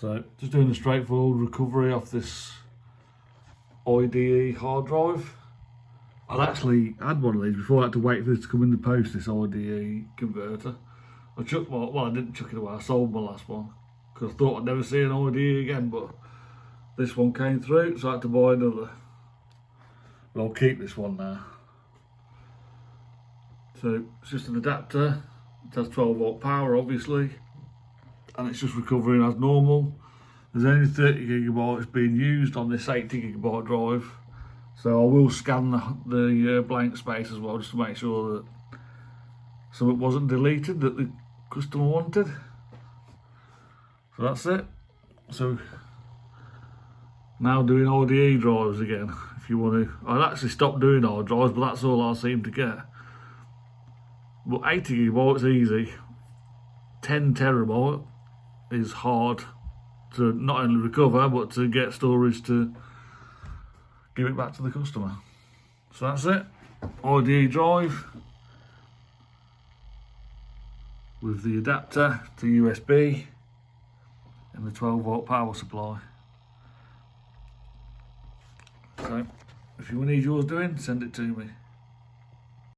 So just doing a straightforward recovery off this IDE hard drive. I'd actually had one of these before. I had to wait for this to come in the post, this IDE converter. I chucked my, well, I didn't chuck it away, I sold my last one because I thought I'd never see an IDE again, but this one came through, so I had to buy another. But I'll keep this one now. So it's just an adapter. It has 12 volt power, obviously, and it's just recovering as normal. There's only 30 gigabytes being used on this 80 gigabyte drive, so I will scan the blank space as well, just to make sure that something wasn't deleted that the customer wanted. So that's it. So now doing IDE drives again. If you want to, I'd actually stop doing hard drives, but that's all I seem to get. But 80 gigabytes easy. 10 terabyte is hard to not only recover, but to get storage to give it back to the customer. So that's it. IDE drive with the adapter to USB and the 12 volt power supply. So if you need yours doing, send it to me.